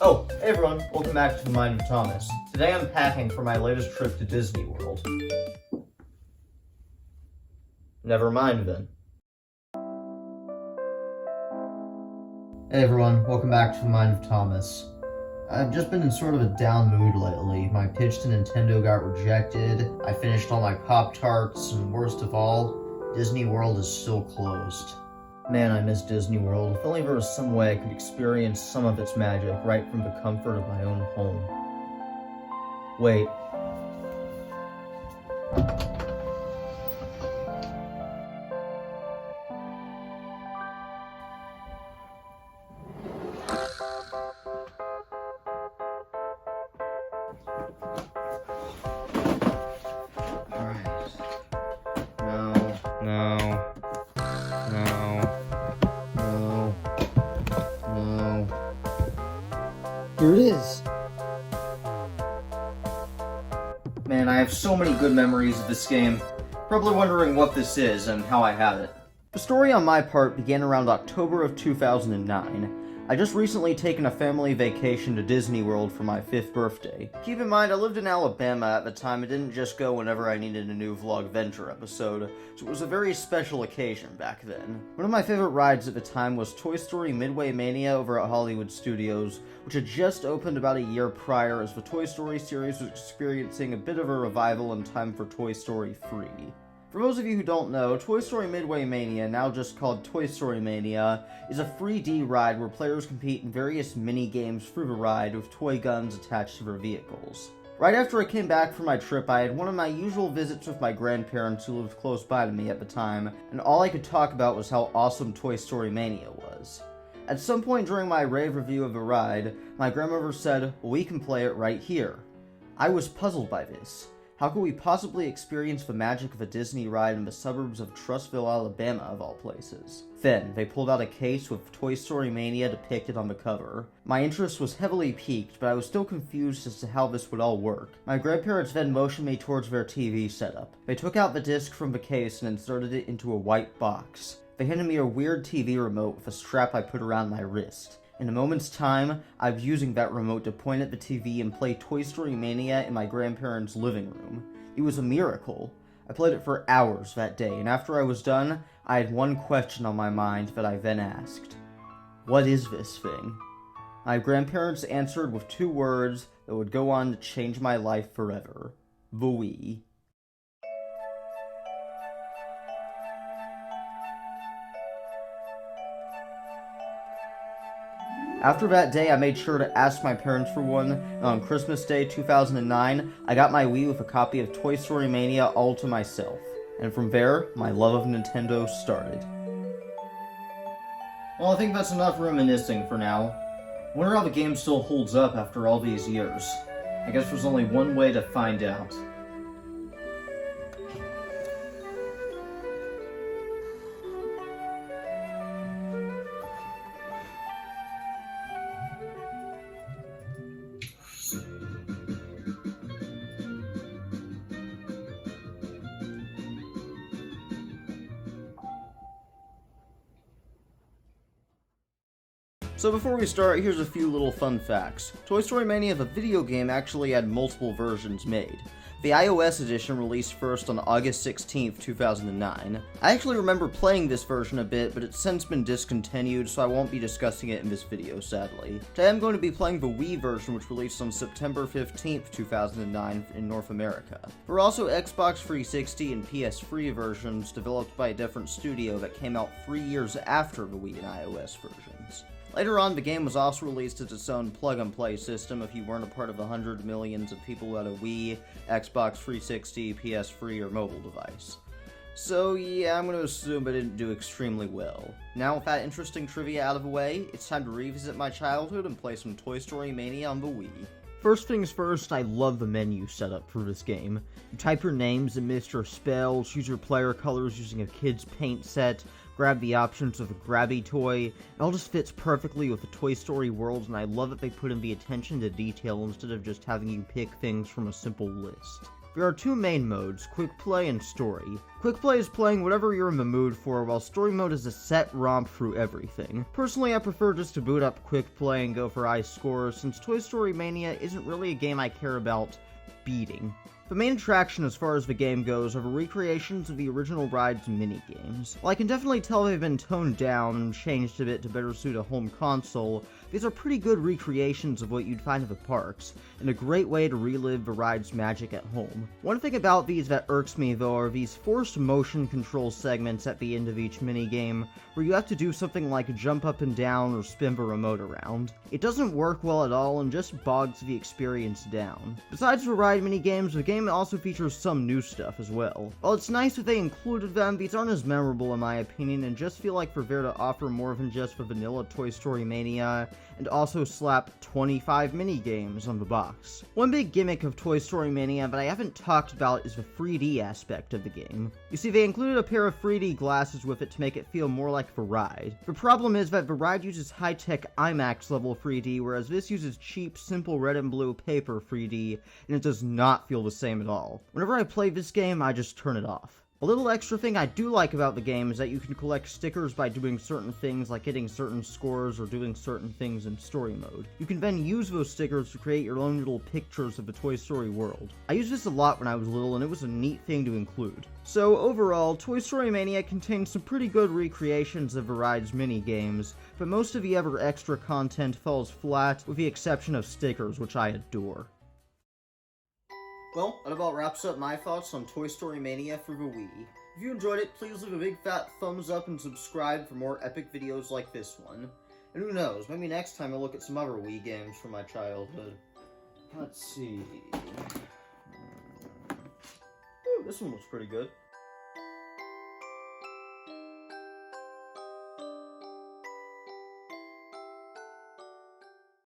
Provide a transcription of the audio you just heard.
Oh, hey everyone, welcome back to The Mind of Thomas. Today I'm packing for my latest trip to Disney World. Never mind then. Hey everyone, welcome back to The Mind of Thomas. I've just been in sort of a down mood lately. My pitch to Nintendo got rejected, I finished all my Pop-Tarts, and worst of all, Disney World is still closed. Man, I miss Disney World. If only there was some way I could experience some of its magic right from the comfort of my own home. Wait. Alright. No. Here it is! Man, I have so many good memories of this game. Probably wondering what this is and how I have it. The story on my part began around October of 2009. I just recently taken a family vacation to Disney World for my 5th birthday. Keep in mind, I lived in Alabama at the time and didn't just go whenever I needed a new Vlog Venture episode, so it was a very special occasion back then. One of my favorite rides at the time was Toy Story Mania over at Hollywood Studios, which had just opened about a year prior as the Toy Story series was experiencing a bit of a revival in time for Toy Story 3. For those of you who don't know, Toy Story Mania, now just called Toy Story Mania, is a 3D ride where players compete in various mini-games through the ride with toy guns attached to their vehicles. Right after I came back from my trip, I had one of my usual visits with my grandparents who lived close by to me at the time, and all I could talk about was how awesome Toy Story Mania was. At some point during my rave review of the ride, my grandmother said, "We can play it right here." I was puzzled by this. How could we possibly experience the magic of a Disney ride in the suburbs of Trussville, Alabama, of all places? Then, they pulled out a case with Toy Story Mania depicted on the cover. My interest was heavily piqued, but I was still confused as to how this would all work. My grandparents then motioned me towards their TV setup. They took out the disc from the case and inserted it into a white box. They handed me a weird TV remote with a strap I put around my wrist. In a moment's time, I was using that remote to point at the TV and play Toy Story Mania in my grandparents' living room. It was a miracle. I played it for hours that day, and after I was done, I had one question on my mind that I then asked. What is this thing? My grandparents answered with 2 words that would go on to change my life forever. The Wii. After that day, I made sure to ask my parents for one, and on Christmas Day 2009, I got my Wii with a copy of Toy Story Mania all to myself. And from there, my love of Nintendo started. Well, I think that's enough reminiscing for now. I wonder how the game still holds up after all these years. I guess there's only one way to find out. So before we start, here's a few little fun facts. Toy Story Mania, the video game, actually had multiple versions made. The iOS edition released first on August 16th, 2009. I actually remember playing this version a bit, but it's since been discontinued, so I won't be discussing it in this video, sadly. Today I'm going to be playing the Wii version, which released on September 15th, 2009 in North America. There were also Xbox 360 and PS3 versions developed by a different studio that came out 3 years after the Wii and iOS versions. Later on, the game was also released as its own plug-and-play system if you weren't a part of the hundreds of millions of people who had a Wii, Xbox 360, PS3, or mobile device. So yeah, I'm going to assume I didn't do extremely well. Now with that interesting trivia out of the way, it's time to revisit my childhood and play some Toy Story Mania on the Wii. First things first, I love the menu setup for this game. You type your names and Mr. Spells, choose your player colors using a kid's paint set, grab the options of a grabby toy. It all just fits perfectly with the Toy Story world, and I love that they put in the attention to detail instead of just having you pick things from a simple list. There are two main modes, Quick Play and Story. Quick Play is playing whatever you're in the mood for, while Story Mode is a set romp through everything. Personally, I prefer just to boot up Quick Play and go for high scores, since Toy Story Mania isn't really a game I care about beating. The main attraction as far as the game goes are the recreations of the original ride's minigames. While I can definitely tell they've been toned down and changed a bit to better suit a home console, these are pretty good recreations of what you'd find at the parks, and a great way to relive the ride's magic at home. One thing about these that irks me though are these forced motion control segments at the end of each minigame, where you have to do something like jump up and down or spin the remote around. It doesn't work well at all and just bogs the experience down. Besides the ride minigames, the game also features some new stuff as well. While it's nice that they included them, these aren't as memorable in my opinion and just feel like they're there to offer more than just the vanilla Toy Story Mania, and also slap 25 minigames on the box. One big gimmick of Toy Story Mania that I haven't talked about is the 3D aspect of the game. You see, they included a pair of 3D glasses with it to make it feel more like the ride. The problem is that the ride uses high-tech IMAX level 3D, whereas this uses cheap, simple red and blue paper 3D, and it does not feel the same at all. Whenever I play this game, I just turn it off. A little extra thing I do like about the game is that you can collect stickers by doing certain things like getting certain scores or doing certain things in story mode. You can then use those stickers to create your own little pictures of the Toy Story world. I used this a lot when I was little and it was a neat thing to include. So overall, Toy Story Mania contains some pretty good recreations of the ride's mini-games, but most of the ever extra content falls flat with the exception of stickers, which I adore. Well, that about wraps up my thoughts on Toy Story Mania for the Wii. If you enjoyed it, please leave a big fat thumbs up and subscribe for more epic videos like this one. And who knows, maybe next time I'll look at some other Wii games from my childhood. Let's see. Ooh, this one looks pretty good.